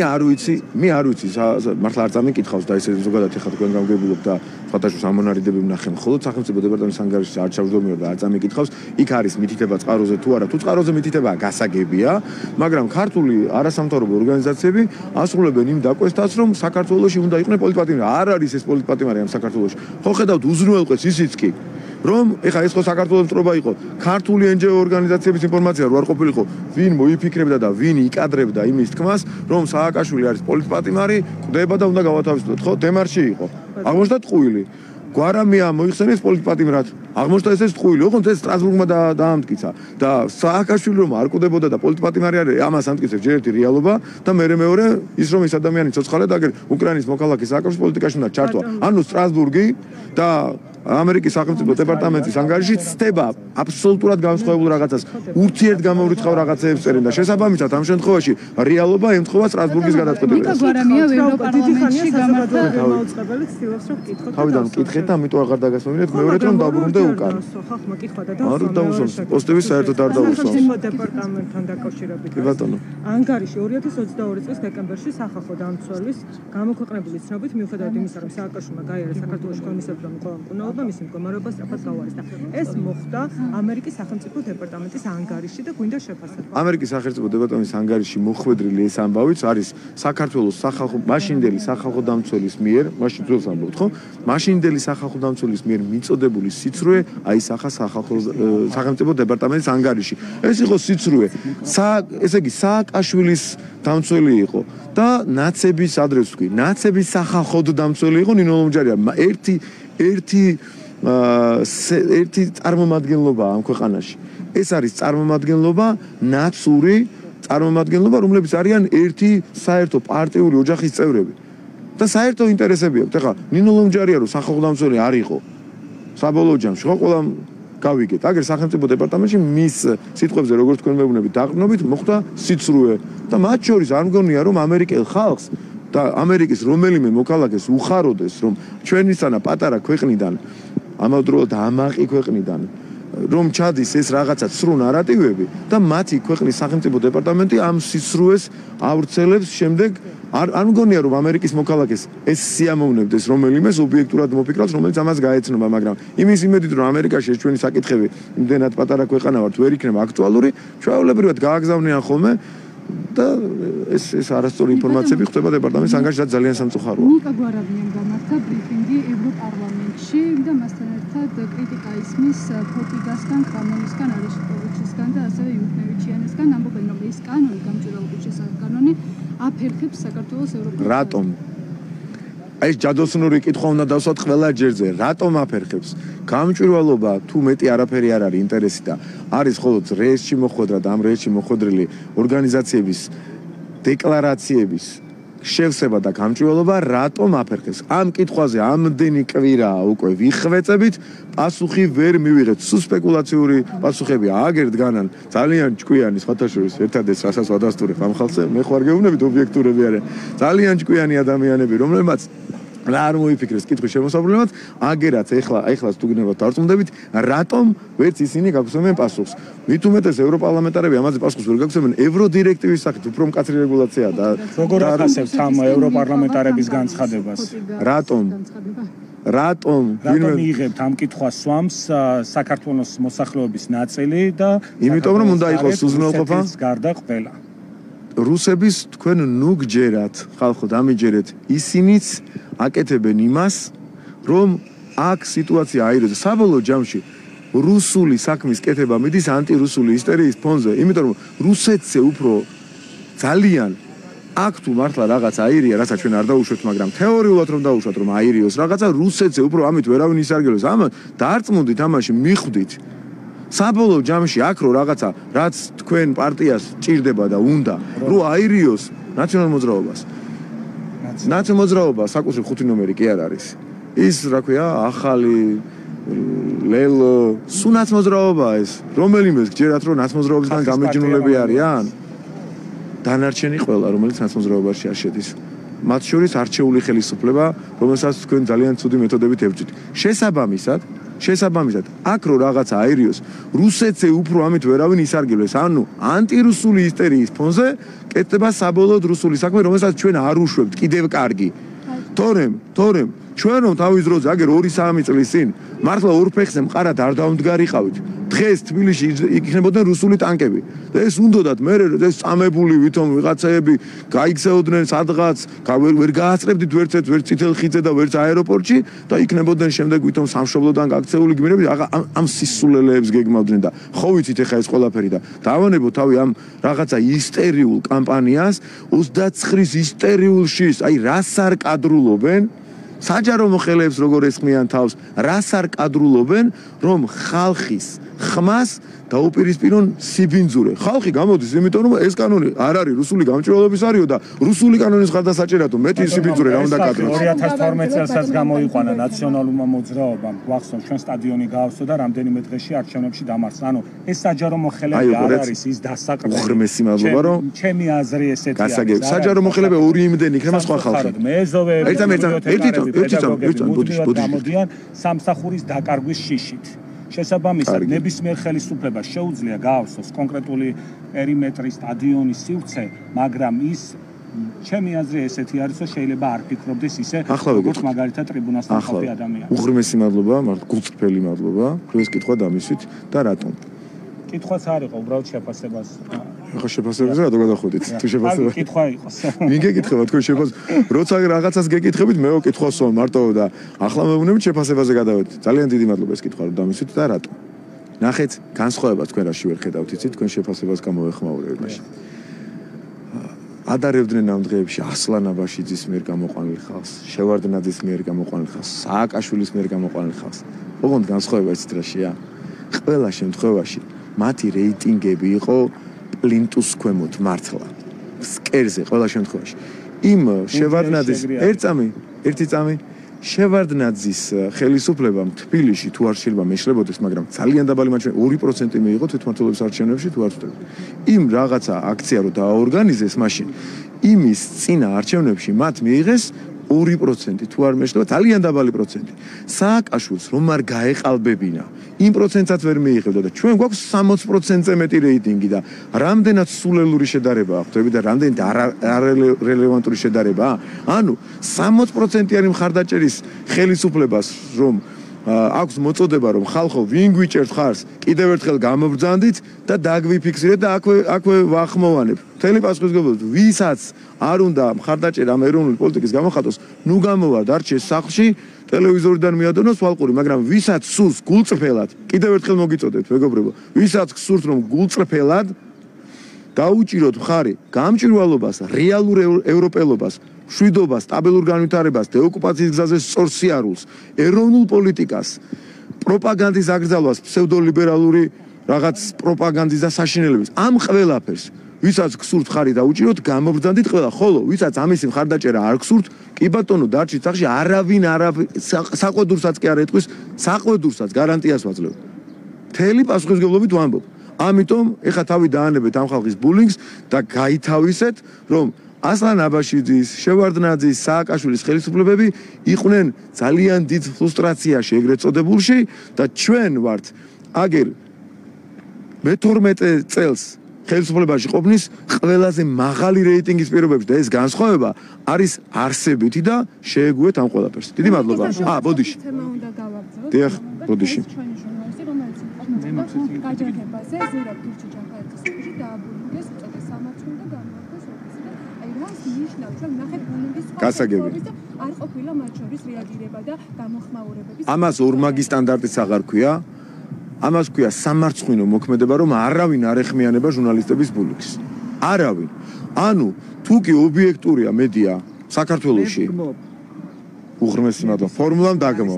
არ ვიცი, მართლა არ წამიკითხავს და ესე ზოგადად ეხლა თქვენ გამგებულობ და სხვადასხვა სამონარიდები ვნახე, მხოლოდ სახელმწიფო დეპარტამენტის ანგარიშში არ ჩავჯდომიო და არ წამიკითხავს. იქ არის მითითება წყაროზე თუ არა, თუ წყაროზე მითითება გასაგებია, მაგრამ ქართული არასამთავრობო ორგანიზაციები ასრულებენ იმ დაკვესტას, რომ საქართველოში უნდა იყვნენ პოლიტპატიმარი. არ არის ეს პოლიტპატიმარი ამ საქართველოში. ხო ხედავთ უზრუნველყვეს ისიც კი, რომ ეხლა ეს ხო საქართველოს მტრობა იყო. ქართული NGO ორგანიზაციების ინფორმაცია რო არ ყოფილიყო, ვინ მოიფიქრებდა და ვინ იკადრებდა იმის თქმას, რომ სააკაშვილი არის პოლიტპატიმარი, კვდება და უნდა გავათავისუფლოთ, ხო? დემარში იყო. აღმოჩნდა ტყუილი. გვარამია მოიხსენეს პოლიტპატიმრად. აღმოჩნდა ეს ტყუილი, ოღონდ ეს სტრასბურგმა დაამტკიცა და სააკაშვილი რომ არ კვდებოდა და პოლიტპატიმარი არის, ამას ამტკიცებს ჯერ ერთი რეალობა და მეორე ის რომ ეს ადამიანი ცოცხალად აგერ უკრაინის მოქალაქე სააკაშვილის პოლიტიკაში უნდა ჩართვა. ანუ სტრასბურგი და ამერიკის სახელმწიფო დეპარტამენტის ანგარიში ცდება აბსოლუტურად განსხვავებულ რაღაცას, ურთიერთგამოვრიცხავ რაღაცეებს წერენ და შესაბამისად ამ შემთხვევაში რეალობა ემთხვევა სტრასბურგის გადაწყვეტილებას. მიკა გვარამია ევროპარლამენტში გამართა მაუწყებელი ცდილობს რომ კითხოთ. თავიდან მკითხეთ და ამიტომ აღარ დაგასმევინეთ მეორედ რომ დაბრუნდე უკან. ხალხმა კითხვა და არ დაუსვამს, პოსტები საერთოდ არ დაუსვამს. სახელმწიფო დეპარტამენტთან დაკავშირებით. კი ბატონო. ანგარიში 2022 წლის დეკემბერში სახალხო დამცველის გამოქვეყნებული ცნობით მიუხედავად იმისა, რომ სააკაშვილმა გაიარა საქართველოს კომისარმა ყველა მკურნალობა მისი მდგომარეობა სწრაფად გაუარესდა. ეს მოხდა ამერიკის სახელმწიფო დეპარტამენტის ანგარიში და გვინდა შეფასება. ამერიკის სახელმწიფო დეპარტამენტის ანგარიში მოხვედრილი ეს ამბავიც არის საქართველოს სახალხო მაშინდელი სახალხო დამცველის მიერ, მაშინ ძველს ამბობთ, ხო? მაშინდელი სახალხო დამცველის მიერ მიწოდებული სიცრუე აისახა სახელმწიფო დეპარტამენტის ანგარიში. ეს იყო სიცრუე. ესე იგი სააკაშვილის დამცველი იყო და ნაცების ადრეს ვთქვი, ნაცების სახალხოდ დამცველი იყო ნინო ლომჯარია. ერთი წარმომადგენლობა ამ ქვეყანაში. ეს არის წარმომადგენლობა, ნაცური წარმომადგენლობა, რომლებიც არიან ერთი საერთო პარტიული ოჯახის წევრები. და საერთო ინტერესები აქვს. ეხლა ნინო ლომჯარია რო სახალხო დამცველი არ იყო საბოლოო ჯამში, ხო ყველა გავიგეთ. აგერ სახელმწიფო დეპარტამენტში მის სიტყვებზე როგორც თქვენ მეუბნებით დაყრდნობით მოხდა სიცრუე და მათ შორის არ მგონია რომ ამერიკელ ხალხს და ამერიკის რომელიმე მოქალაქეს უხაროდეს რომ ჩვენისთანა პატარა ქვეყნიდან ამავდროულად ამაყი ქვეყნიდან რომ ჩადის ეს რაღაცა ცრუ ნარატივები და მათი ქვეყნის სახელმწიფო დეპარტამენტი ამ სიცრუეს ავრცელებს შემდეგ არ მგონია რომ ამერიკის მოქალაქეს ეს სიამოვნებდეს რომელიმე ობიექტურად მოფიქრავს რომელიც ამას გაეცნობა მაგრამ იმის იმედით რომ ამერიკაში ეს ჩვენი საკითხები იმდენად პატარა ქვეყანა ვართ ვერ იქნება აქტუალური ჩვეულებრივად გააგზავნიან ხოლმე და ეს არასწორი ინფორმაციები ხდება დეპარტამენტის ანგარიშში ძალიან სამწუხაროა. ნიკა გვარამიამ გამართა ბრიფინგი ევროპარლამენტში და მასთან ერთად კრიტიკა ისმის ფოტიგასგან, კანონისგან, არიშტოვიჩისგან და ასევე იუქნევიჩიანესგან ამბობენ რომ ეს კანონი გამჭვირვალობის შესახებ კანონი აფერხებს საქართველოს ევროპულ რატომ? ეს ჯადოსნური კითხვა უნდა დავსვათ ყველა ჯერზე. რატომ აფერხებს? გამჭვირვალობა თუ მეტი არაფერი არ არის ინტერესი და არის მხოლოდ რეესში მოხვედრა და ამ რეესში მოხვედრილი ორგანიზაციების დეკლარაციების შევსება და გამჭვირვალობა რატომ აფერხებს? ამ კითხვაზე ამდენი კვირაა უკვე ვიხვეწებით, პასუხი ვერ მივიღეთ. სულ სპეკულაციური პასუხები აგერდგანან. ძალიან ჭკვიანი სხვათაშორის ერთადერთს რასაც ვადასტურებ ამ ხალხზე, მე ხوار გეუბნებით ობიექტურები არიან. ძალიან ჭკვიანი ადამიანები, რომლებმაც რა არ მოიფიქრეს კითხვის შემოსავლებლად, აგერაც ეხლაც თუ გინებათ დარწმუნდებით, რატომ ვერც ისინი გაგვცემენ პასუხს. მით უმეტეს ევროპარლამენტარები ამაზე პასუხს ვერ გაგვცემენ ევროდირექტივის სახით, უფრო მკაცრი რეგულაციაა და როგორ ახასებთ ამ ევროპარლამენტარების განცხადებას? რატომ მიიღებთ ამ კითხვას სვამს საქართველოს მოსახლეობის ნაწილი და იმიტომ რომ უნდა იყოს უზრუნველყოფა გარდა ყველა რუსების თქვენ ნუ გჯერათ ხალხო დამიჯერეთ ისინიც აკეთებენ იმას რომ აქ სიტუაცია აიროდეს საბოლოო ჯამში რუსული საქმის კეთება მიდის ანტირუსული ისტერიის ფონზე იმიტომ რომ რუსეთზე უფრო ძალიან აქ თუ მართლა რაღაც აირია, რასაც ჩვენ არ დაუშვებთ, მაგრამ თეორიულად რომ დაუშვათ, რომ აირიოს რაღაცა რუსეთზე უფრო ამით ვერავინ ისარგებლოს. ამ დარწმუნდით ამაში მიხვდით. საბოლოო ჯამში აქ რო რაღაცა, რაც თქვენ პარტიას ჭირდება და უნდა, რო აირიოს ნაციონალურ მოძრაობას. ნაციონალურ მოძრაობა საკუთრივ 5 ნომერი კი არ არის. ის რა ქვია, ახალი ლელო, სუნაც მოძრაობა ეს. რომელიმეს გჯერათ რომ ნაცმოძრაობისგან გამეჯნულები არიან? დანარჩენი ყველა, რომელიც ნაცმოძრაობაში არ შედის. მათ შორის არჩეული ხელისუფლება, რომელსაც თქვენ ძალიან ცუდი მეთოდებით ებრძვით. შესაბამისად, აქ რო რაღაცა აირიოს, რუსეთზე უფრო ამით ვერავინ ისარგებლეს. ანუ ანტირუსული ისტერიის ფონზე კეთდება საბოლოოდ რუსული საქმე, რომელსაც ჩვენ არ უშვებთ კიდევ კარგი. თორემ ჩვენ რომ თავის დროზე აგერ 2-3 წლის წინ მართლა ორ ფეხზე მყარად არ დავმდგარიყავით. დღეს თბილისში იქნებოდნენ რუსული ტანკები. და ეს უნდათ მე ეს წამებული ვითომ ვიღაცაები გაიქცეოდნენ სადღაც, ვერ გააწრებდით ვერცეთ ვერ წითელ ხიდზე და ვერც აეროპორტში და იქნებოდნენ შემდეგ ვითომ სამშობლოდან გაქცეული გმირები ამ სისულელეებს გეგმავდნენ და ხო ვიცით ეხა ეს ყველაფერი და დავანებო თავი ამ რაღაცა ისტერიულ კამპანიას 29-ის ისტერიულში, აი რას არ კადრულობენ საჯარო მოხელეებს როგორ ესხმიან თავს, რას არ კადრულობენ, რომ ხმას დაუპირისპირონ სიბინძურე. ხალხი გამოდის, იმიტომ რომ ეს კანონი არ არის რუსული გამჭვირვალობის არისო და რუსული კანონის ხარდასაჭერათო მეტი სიბინძურე რა უნდა კადროს. 2012 წელსაც გამოიყვანა ნაციონალურმა მოძრაობამ, გვახსოვს ჩვენ სტადიონი გაავსო და რამდენიმე დღეში არჩევნებში დამარცხა. ანუ ეს საჯარო მოხელეები არ არის ის დასაყრდენი. უღრმესი მადლობა რომ ჩემი აზრი ესეთი არის. გასაგებ, საჯარო მოხელეები ორი იმდენი იქნება სხვა ხალხი. მეზობეები, ერთით გამოდიან სამსახურის დაკარგვის შიშით. შესაბამისად, ნებისმიერ ხელისუფლებას შეუძლია გაავსოს კონკრეტული პერიმეტრის სტადიონის სივრცე, მაგრამ ის ჩემი აზრი ესეთი არის, რომ შეიძლება არ ფიქრობდეს ისე, როგორც მაგალითად ტრიბუნასთან ყოფი ადამიანი. უღრმესი მადლობა, გულწრფელი მადლობა, რომ ეს კითხვა დამისვით და რატომ? კითხვაც არ იყო, უბრალოდ შეფასებას. ახლა შეფასებაზე რატო გადახვედით? თუ შეფასება. კითხვა იყოს. ვინ გეკითხება თქვენ როცა რაღაცას გეკითხებით, მე ვკითხავს მარტო და ახლა მეუბნებით შეფასებაზე გადავედით. ძალიან დიდი მადლობა ეს კითხვა რომ დამისვით და რატომ? ნახეთ, განსხვავება თქვენ რაში ვერ ხედავთ, იცით, თქვენ შეფასებას გამოეხმაურებთ მაშინ. ადარებდნენ ამ დღეებში ასლან აბაშიძის მიერ გამოყვანილ ხალხს, შევარდნაძის მიერ გამოყვანილ ხალხს, სააკაშვილის მიერ გამოყვანილ ხალხს. ოღონდ განსხვავება იცით რაშია? ყველა შემთხვევაში მათი რეიტინგები იყო პლინტუს ქვემოთ მართლა. სკერზე ყველა შემთხვევაში. იმ შევარდნაძის ერთი წამი შევარდნაძის ხელისუფლებამ თბილისში თუ არ შეიძლება მეშლებოდეს, მაგრამ ძალიან დაბალი მარჯვენა 2% მიიღო თვითმმართველობის არჩევნებში თუ არ ვთქვი. იმ რაღაცა აქცია რო დააორგანიზეს მაშინ, იმის წინა არჩევნებში მათ მიიღეს 2% თუ არ მეშლება, ძალიან დაბალი პროცენტი. სააკაშვილს რომ არ გაეყალბებინა, იმ პროცენტსაც ვერ მიიღებდა და ჩვენ გვაქვს 60%-ზე მეტი რეიტინგი და რამდენად სულელური შედარება აქვს, და რამდენად არარელევანტური შედარება. ანუ 60%-იანი მხარდაჭერის ხელისუფლებას რომ აქვს მოწოდება რომ ხალხო ვინ გვიჭერთ ხარს, კიდევ ერთხელ გამობრძანდით და დაგვიფიქსირეთ და აქვე ვახმოვანებ. მთელი პასუხისმგებლობით ვისაც არ უნდა მხარდაჭერა ამ ეროვნული პოლიტიკის გამოხატოს, ნუ გამოვა დარჩეს სახლში, ტელევიზორიდან მიადონოს ვალყური, მაგრამ ვისაც სურს გულწრფელად, კიდევ ერთხელ მოგიწოდებთ მეგობრებო, ვისაც გსურთ რომ გულწრფელად დაუჭიროთ მხარი გამჭვირვალობას, რეალურ ევროპელობას, მშვიდობას, სტაბილურ განვითარებას, დეოკუპაციის გზაზე სწორ სიარულს, ეროვნულ პოლიტიკას, პროპაგანდის აკრძალვას, ფსევდოლიბერალური რაღაც პროპაგანდის და საშინელების. ამ ყველაფერს ვისაც გსურთ ხარი დაუჭიროთ, გამობრძანდით ყველა, ხოლო ვისაც ამისი მხარდაჭერა არ გსურთ, კი ბატონო, დარჩით სახში, არავინ საყვედურსაც კი არ ეტყვის, საყვედურსაც გარანტიას ვაძლევ. მთელი პასუხისმგებლობით ვამბობ. ამიტომ ეხა თავი დაანებეთ ამ ხალხის ბულინგს და გაითავისეთ, რომ ასლან აბაშიძის, შევარდნაძის, სააკაშვილის ხელისუფლებები იყვნენ ძალიან დიდ ფრუსტრაციაში ეგრეთ წოდებულში და ჩვენ ვართ აგერ მე-12 წელს ხელისუფლებაში ყოფნის ყველაზე მაღალი რეიტინგის პირობებში და ეს განსხვავება არის არსებითი და შეეგუეთ ამ ყველაფერს. დიდი მადლობა. ბოდიში. დიახ, ბოდიში. გაჯერებაზე ზურაბ გურჩიჯანხაძის სიუჟეტი დააბურინდეს უწოდეს სამართლი და გამოაქვეს ოფისი და აი რას ნიშნავს ჩვენ ნახეთ ბულინგის გასაგები არ ყოფილა მათ შორის რეაგირება და გამოხმაურებების ამას ორმაგი სტანდარტიც აღარ ქვია ამას ქვია სამარცხვინო მოქმედება რომ არავინ არ ეხმიანება ჟურნალისტების ბულინგს არავინ ანუ თუ კი ობიექტურია მედია საქართველოში უღრმესი მადლობა ფორმულამ დაგმო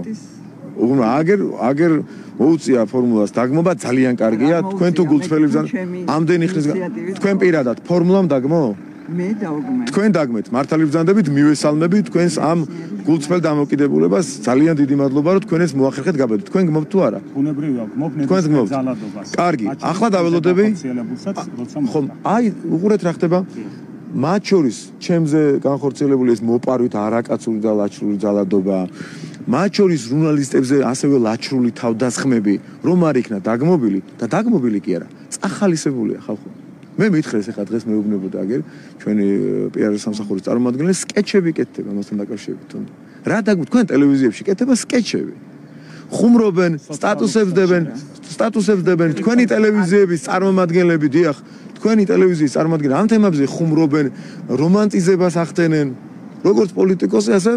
აგერ მოუწია ფორმულას დაგმობა ძალიან კარგია თქვენ თუ გულწრფელი ბრძანა ამდენი ხნის თქვენ პირადად ფორმულამ დაგმო მე დავგმე თქვენ დაგმეთ მართალი ბრძანდებით მივესალმებით თქვენს ამ გულწრფელ დამოკიდებულებას ძალიან დიდი მადლობა რომ თქვენ ეს მოახერხეთ გაბედით თქვენ გმობთ თუ არა ბუნებრივია გმობ ზალადობას კარგი ახლა დაველოდები ხომ აი უყურეთ რა ხდება მათ შორის ჩემზე განხორციელებული ეს მოპარვით არაკაცური და ლაჩრული ზალადობა მათ შორის ჟურნალისტებზე ასევე ლაჩრული თავდასხმები რომ არ იქნა დაგმობილი და დაგმობილი კი არა წახალისებულია ხალხო მე მითხრეს ახლა დღეს მეუბნებოდა აგერ ჩვენი პიარ სამსახურის წარმომადგენელი სკეჩები კეთდება მასთან დაკავშირებით თუნდაც რა დაგმობთ თქვენ ტელევიზიებში კეთდება სკეჩები ხუმრობენ სტატუსებს დებენ თქვენი ტელევიზიების წარმომადგენლები დიახ თქვენი ტელევიზიის წარმომადგენლები ამ თემებზე ხუმრობენ რომანტიზებას ახდენენ როგორც პოლიტიკოსი ასე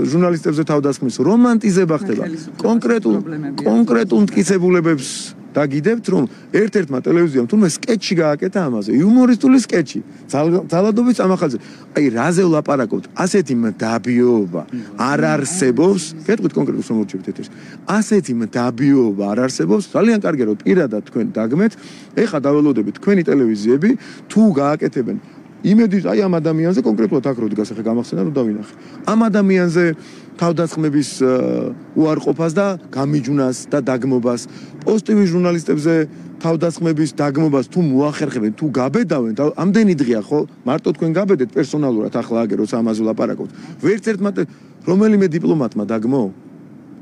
ჟურნალისტებზე თავდასხმის რომანტიზება ხდება კონკრეტულ მტკიცებულებებს და გიდებთ რომ ერთ-ერთმა ტელევიზიამ თუნდაც სკეჩი გააკეთა ამაზე, იუმორისტული სკეჩი, ძალადობის წამახალზე. აი რაზე ვლაპარაკობთ? ასეთი მდაბიოობა არ არსებობს. გეტყვით კონკრეტულად რომ მორჩებით ეთერს. ასეთი მდაბიოობა არ არსებობს. ძალიან კარგია რომ პირადად თქვენ დაგმეთ. ეხლა დაველოდებით თქვენი ტელევიზიები თუ გააკეთებენ იმედის აი ამ ადამიანზე კონკრეტულად აქ რო დგას ახლა გამახსენა რომ დავინახე. ამ ადამიანზე თავდასხმების უარყოფას და გამიჯვნას და დაგმობას, პოზიტივის ჟურნალისტებზე თავდასხმების დაგმობას თუ მოახერხებენ, თუ გაბედავენ, ამდენი დღეა ხო? მარტო თქვენ გაბედეთ პერსონალურად ახლა აგერ როცა ამაზე ვლაპარაკობთ. ვერც ერთმა რომელიმე დიპლომატმა დაგმო?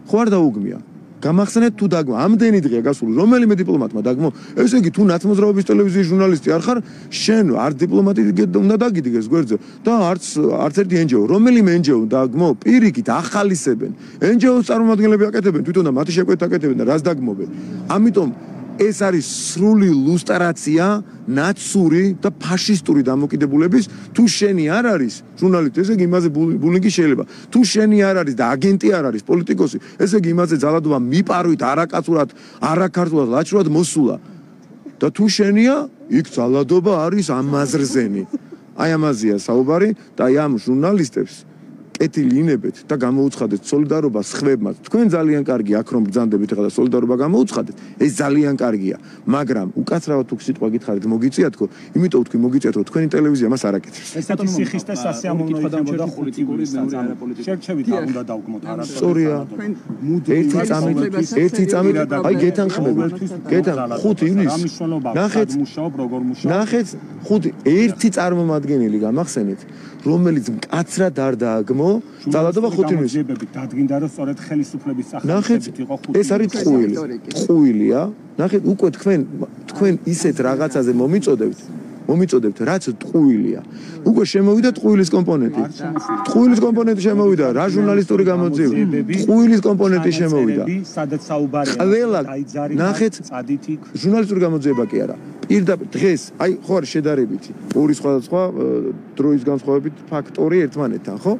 ხო არ დაუგმია. გამახსენეთ თუ დაგმო, ამდენი დღეა გასული, რომელიმე დიპლომატმა დაგმო. ესე იგი თუ ნაცმოძრაობის ტელევიზიის ჟურნალისტი არ ხარ, შენ არ დიპლომატი უნდა დაგიდგეს გვერდზე და არც ერთი NGO, რომელიმე NGO დაგმო, პირიქით ახალისებენ. NGO-ს წარმომადგენლები აკეთებენ, თვითონ და მათი შეკვეთა აკეთებენ და რას დაგმობენ. ამიტომ ეს არის სრული ლუსტრაცია, ნაცური და ფაშისტური დამოკიდებულების. თუ შენი არ არის ჟურნალისტი, ესე იგი იმაზე ბულინგი შეიძლება. თუ შენი არ არის და აგენტი არ არის, პოლიტიკოსი, ესე იგი იმაზე ძალადობა მიპარვით, არაკაცურად, არაქართულად, ლაჭრულად მოსულა. და თუ შენია, იქ ძალადობა არის ამაზრზენი. აი ამაზეა საუბარი და აი ამ ჟურნალისტებს ეთილინებეთ და გამოუცხადეთ სოლიდარობას ხვებმაც. თქვენ ძალიან კარგი აქ რომ ბრძანდებით ახლა და სოლიდარობა გამოუცხადეთ, ეს ძალიან კარგია, მაგრამ უკაცრავად თუ სიტყვა გითხარით მოგიწიათქო, იმიტომ თქვი მოგიწიათქო, თქვენი ტელევიზია მას არ აკეთებს. ესეთი სიხისტე სასიამოვნო იქნებოდა პოლიტიკური მეურნეობა. შერჩევით არ უნდა დავგმოთ არა. სწორია. ერთი წამით, აი გეთანხმებით. 5 ივლისს. ნახეთ, მუშაობ როგორ მუშაობ. ნახეთ, 5 ერთი წარმომადგენელი გამახსენეთ, რომელიც მკაცრად არ დააგმო ძალადობა 5 ივლისს. დადგინდა რომ სწორედ ხელისუფლების ნახეთ, ეს არის ტყუილია. ნახეთ, უკვე თქვენ ისეთ რაღაცაზე მომიწოდებთ, რაც ტყუილია. უკვე შემოვიდა ტყუილის კომპონენტი. ტყუილის კომპონენტი შემოვიდა, რა ჟურნალისტური გამოძიება. ტყუილის კომპონენტი შემოვიდა. სადაც საუბარია. ყველა ნახეთ, ჟურნალისტური გამოძიება კი არა. პირდაპირ დღეს, აი ხო არის შედარებითი. ორი სხვადასხვა დროის განსხვავებით ფაქტორი ერთმანეთთან, ხო?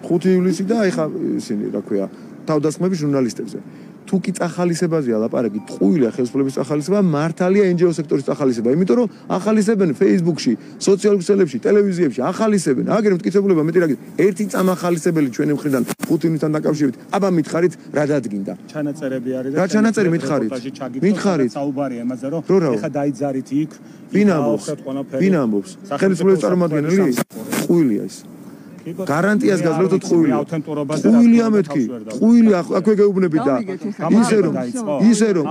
5 ივლისი და აი ხა ისინი, რა ქვია, თავდასხმები ჟურნალისტებზე. თუ კი წახალისებაზეა ლაპარაკი, ტყუილია ხელისუფლების წახალისება, მართალია NGO სექტორის წახალისება, იმიტომ რომ ახალისებენ Facebook-ში, სოციალურ ქსელებში, ტელევიზიებში, ახალისებენ. აგერ მტკიცებულება მეტი რა გითხრა, ერთი წამახალისებელი ჩვენი მხრიდან 5 ივნისთან დაკავშირებით, აბა მითხარით რა დადგინდა. ჩანაწერები არის და რა ჩანაწერი მითხარით? მითხარით. საუბარია იმაზე რომ ეხა დაიძარით იქ. ვინ ამბობს? ხელისუფლების წარმომადგენელი? ტყუილია ის. გარანტიას გაძლევთ ტყუილია. ტყუილია მეთქი. ტყუილია აქვე გეუბნებით და ისე რომ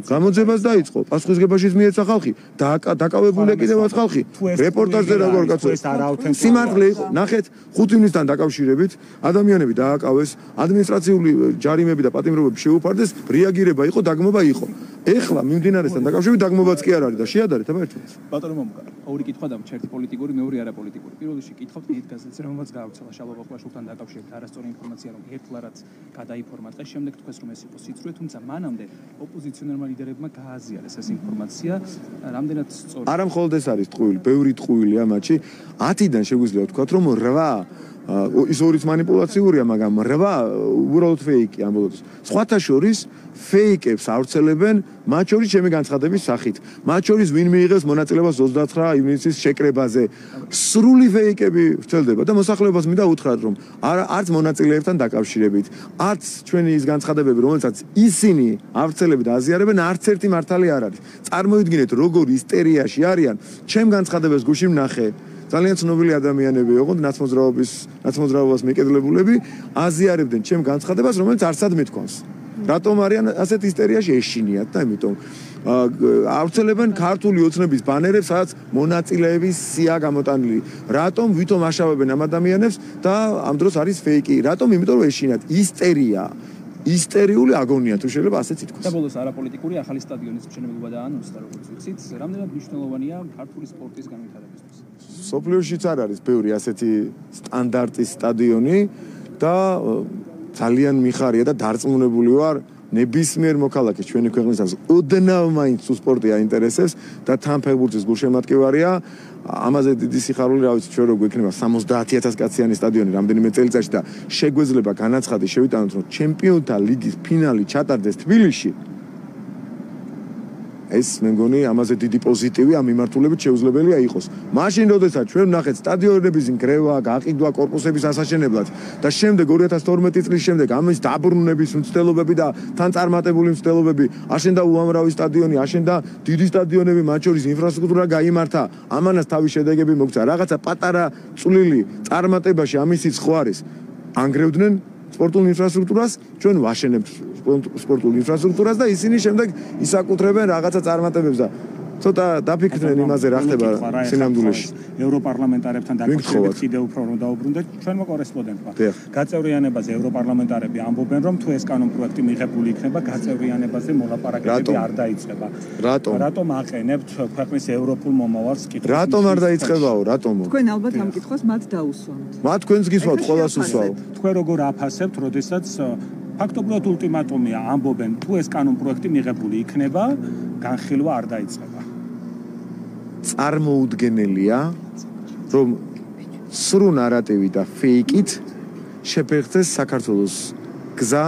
გამოძებას დაიწყო. პასუხისგებაშიც მიეცა ხალხი. დაკავებულია კიდევაც ხალხი. რეპორტაჟზე როგორ კაცო. სიმართლე იყო. ნახეთ, 5 ივნისთან დაკავშირებით ადამიანები დააკავეს, ადმინისტრაციული ჯარიმები და პატიმრობები შეუფარდეს, რეაგირება იყო, დაგმობა იყო. ეხლა მიმდინარესთან დაკავშირებით დაგმობაც კი არ არის და შეადარეთ აბა ერთმანეთს. ბატონო მომკა, ორი კითხვა დამჭ, ერთი პოლიტიკური, მეორე არაპოლიტიკური. პირველ რიგში კითხავთ ერთ გაზეთს, რომელმაც გაავრცელა შალვა ბაყლაშვილთან დაკავშირებით არასწორი ინფორმაცია, რომ ერთლარაც გადაიფორმა დღეს შემდეგ თქვეს რომ ეს იყო სიცრუე, თუმცა მანამდე ოპოზიციონერმა ლიდერებმა გააზიარეს ეს ინფორმაცია, რამდენად სწორი. არა მხოლოდ ეს არის ტყუილი, ბევრი ტყუილია მათში. 10-დან შეგვიძლია ვთქვათ რომ 8 ის ორიც манипуляციურია, მაგრამ 8 უბრალოდ ფეიკი ამბობს. სხვათა შორის ფეიკებს ავრცელებენ, მათ შორის ჩემი განცხადების სახით. მათ შორის ვინ მიიღებს მონაწილეობას 29 ივნისის შეკრებაზე. სრული ფეიკები ვრცელდება და მოსახლეობას მინდა უთხრათ, რომ არც მონაწილეებთან დაკავშირებით, არც ჩვენი ის განცხადებები, რომელსაც ისინი ავრცელებენ და აზიარებენ, არც ერთი მართალი არ არის. წარმოიდგინეთ, როგორ ისტერიაში არიან, ჩემ განცხადებას გუშინ ვნახე. ძალიან ცნობილი ადამიანები იყო, ნაცმოძრაობას მიკედლებულები, აზიარებდნენ ჩემ განცხადებას, რომელიც არსად მithქვამს. რატომ არიან ასეთ ისტერიაში ეშინიათ და იმიტომ ავრცელებენ ქართული ოცნების ბანერებს, სადაც მონაწილეების სია გამოტანილი. რატომ ვითომ აშავებენ ამ ადამიანებს და ამ დროს არის ფეიკი. რატომ? იმიტომ რომ ეშინიათ. ისტერია. ისტერიული აგონია თუ შეიძლება ასეც ითქვას. და ბოლოს არაპოლიტიკური ახალი სტადიონის მშენებლობა დაანონსდა, როგორც ვიცით, რამდენად მნიშვნელოვანია ქართული სპორტის განვითარებისთვის. სოფლიოშიც არ არის ბევრი ასეთი სტანდარტის სტადიონი და ძალიან მიხარია და დარწმუნებული ვარ ნებისმიერ მოქალაქეს ჩვენი ქვეყნისას ოდნავ მაინც სპორტი აინტერესებს და თან ფეხბურთის გულშემატკივარია. ამაზე დიდი სიხარული რა ვიცი ჩვენ რო გვექნება 70,000 კაციანი სტადიონი რამდენიმე წელიწადში და შეგვეძლება განაცხადი შევიტანოთ რომ ჩემპიონთა ლიგის ფინალი ჩატარდეს თბილისში. ეს მე მგონი ამაზე დიდი პოზიტივი ამ მიმართულებით შეუძლებელია იყოს. მაშინ როდესაც ჩვენ ვნახეთ სტადიონების ნგრევა, გაყიდვა კორპუსების ასაშენებლად და შემდეგ 2012 წლის შემდეგ ამის დაბრუნების მცდელობები და თან წარმატებული მცდელობები, აშენდა უამრავი სტადიონი, აშენდა დიდი სტადიონები, მათ შორის ინფრასტრუქტურა გაიმართა, ამანაც თავის შედეგები მოგცა. რაღაცა პატარა წვლილი წარმატებაში ამისიც ხო არის. ანგრევდნენ სპორტულ ინფრასტრუქტურას, ჩვენ ვაშენებთ სპორტულ ინფრასტრუქტურას და ისინი შემდეგ ისაკუთრებენ რაღაცა წარმატებებს და ცოტა დაფიქრდნენ იმაზე რა ხდება სინამდვილეში. ევროპარლამენტარებთან დაკავშირებით კიდევ უფრო რომ დაუბრუნდეთ ჩვენმა კორესპონდენტმა. გაწევრიანებაზე ევროპარლამენტარები ამბობენ რომ თუ ეს კანონპროექტი მიღებული იქნება, გაწევრიანებაზე მოლაპარაკებები არ დაიწყება. რატომ აყენებთ ქვეყნის ევროპულ მომავალს კითხვის? რატომ არ დაიწყებაო? რატომო? თქვენ ალბათ ამ კითხვას მათ დაუსვამთ. მათ თქვენს გისვათ, ყველას უსვავ. თქვენ როგორ აფასებთ, როდესაც ფაქტობრივად ულტიმატუმია ამბობენ თუ ეს კანონპროექტი მიღებული იქნება, განხილვა არ დაიწყება. წარმოუდგენელია, რომ სრულ ნარატივი და ფეიკით შეფერხდეს საქართველოს გზა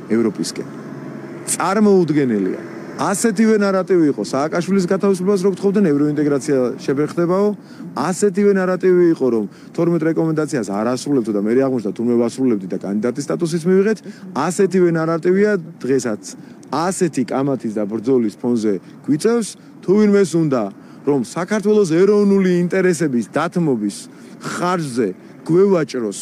ევროპისკენ. წარმოუდგენელია. ასეთივე ნარატივი იყო სააკაშვილის გათავისუფლებას რო გთხოვდნენ ევროინტეგრაცია შეფერხდებაო, ასეთივე ნარატივი იყო რომ 12 რეკომენდაციას არ ასრულებთ და მე აღმოჩნდა თურმე ვასრულებდი და კანდიდატის სტატუსის მივიღეთ, ასეთივე ნარატივია დღესაც. ასეთი კამათის და ბრძოლის ფონზე გვიწევს თუ ვინმეს უნდა რომ საქართველოს ეროვნული ინტერესების დათმობის ხარჯზე გვევაჭროს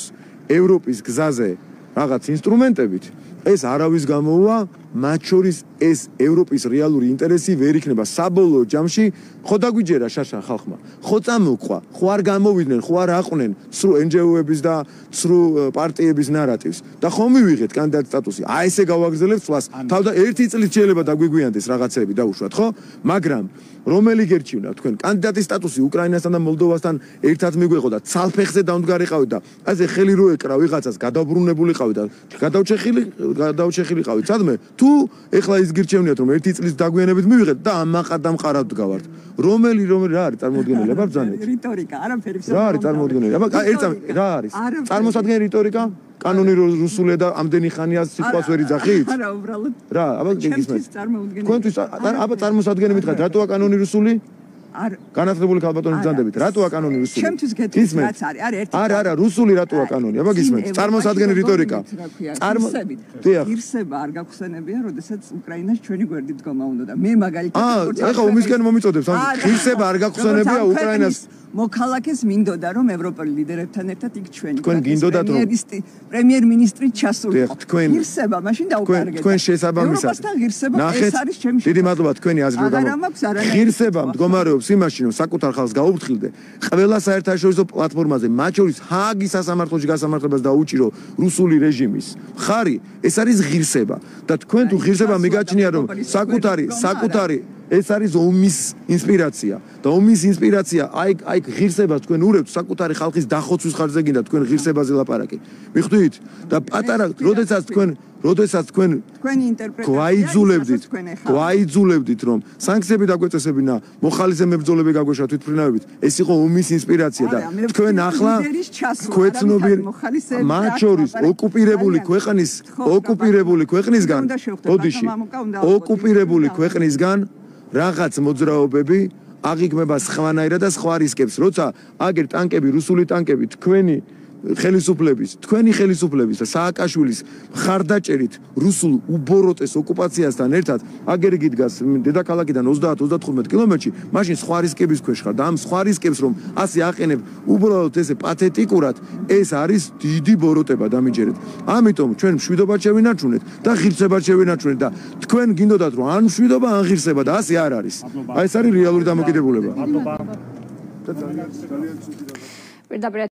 ევროპის გზაზე რაღაც ინსტრუმენტებით, ეს არავის გამოუვა, მათ შორის ეს ევროპის რეალური ინტერესი ვერ იქნება საბოლოო ჯამში. ხო დაგვიჯერა შაშან ხალხმა, ხო წამოყვა, ხო არ გამოვიდნენ, ხო არ აყვნენ სრულ NGO-ების და სრულ პარტიების ნარატივს და ხო მივიღეთ კანდიდატის სტატუსი. აი ესე გავაგრძელებთ სვლას. თავდა ერთი წლით შეიძლება დაგვიგვიანდეს რაღაცები დაუშვათ, ხო? მაგრამ რომელი გერჩივნათ თქვენ კანდიდატის სტატუსი უკრაინასთან და მოლდოვასთან ერთად მიგვეღო და ცალფეხზე დამდგარიყავით და ასე ხელი რო ეკრა ვიღაცას გადაბრუნებულიყავით და გადაუჩეხილიყავით სადმე თუ ეხლა ის გირჩევნიათ რომ ერთი წლის დაგვიანებით მივიღეთ და ამაყად დამყარად ვდგავართ. რომელი რა არის წარმოუდგენელი? აბა ბრძანეთ. რიტორიკა, არაფერი. რა არის წარმოუდგენელი? აბა რა არის? წარმოსადგენელი რიტორიკა? კანონი რუსულია და ამდენი ხანია სიტყვას ვერ იძახით? არა, უბრალოდ. რა, აბა გიგისმენთ. თქვენთვის აბა წარმოსადგენელი მითხრათ, რატოა კანონი რუსული? არ განათლებული ქალბატონი ბრძანდებით, რატოა კანონი რუსული? ჩემთვის გეტყვით რაც არის, არის ერთი. არა, რუსული რატოა კანონი? აბა გისმენთ. წარმოსადგენელი რიტორიკა. ღირსება არ გაგხსენებია, როდესაც უკრაინას ჩვენი გვერდით დგომა უნდა და მე მაგალითად ეხლა უმისკენ მომიწოდებს. ღირსება არ გაგხსენებია უკრაინას მოქალაქეს მინდოდა რომ ევროპელი ლიდერებთან ერთად იქ ჩვენი თქვენ გინდოდათ რომ პრემიერ-მინისტრი ჩასულიყო. თქვენ ღირსება მაშინ დაუკარგეთ. თქვენ შესაბამისად ევროპასთან ღირსება ეს არის ჩემი დიდი მადლობა თქვენი აზრი რომ ღირსება მდგომარეობს იმაში რომ საკუთარ ხალხს გაუფრთხილდე ყველა საერთაშორისო პლატფორმაზე მათ შორის ჰააგის სასამართლოში გასამართლებას დაუჭირო რუსული რეჟიმის ხარი ეს არის ღირსება და თქვენ თუ ღირსება მიგაჩნია რომ საკუთარი ეს არის ომის ინსპირაცია და ომის ინსპირაცია აი ღირსებას თქვენ ურევთ საკუთარი ხალხის დახოცვის ხარჯზე გინდა თქვენ ღირსებაზე ლაპარაკი მიხვდით და პატარა როდესაც თქვენ გვაიძულებდით რომ სანქციები დაგვეწესებინა მოხალისე მებრძოლები გაგვეშვა თვითმფრინავებით ეს იყო ომის ინსპირაცია და თქვენ ახლა ქვეცნობიერ მათ შორის ოკუპირებული ქვეყნისგან ბოდიში ოკუპირებული ქვეყნისგან რაღაც მოძრაობები აღიქმება სხვანაირად და სხვა რისკებს როცა აგერ ტანკები რუსული ტანკები თქვენი ხელისუფლების და სააკაშვილის ხარდაჭერით რუსულ უბოროტეს ოკუპაციასთან ერთად აგერ გიდგას დედაქალაქიდან 30-35 კილომეტრში მაშინ სხვა რისკების ქვეშ ხარ და ამ სხვა რისკებს რომ ასე აყენებ უბრალოდ ესე პათეტიკურად ეს არის დიდი ბოროტება დამიჯერეთ ამიტომ ჩვენ მშვიდობად შევინარჩუნეთ და ღირსებად შევინარჩუნეთ და თქვენ გინდოდათ რომ ან მშვიდობა ან ღირსება და ასე არ არის აი ეს არის რეალური დამოკიდებულება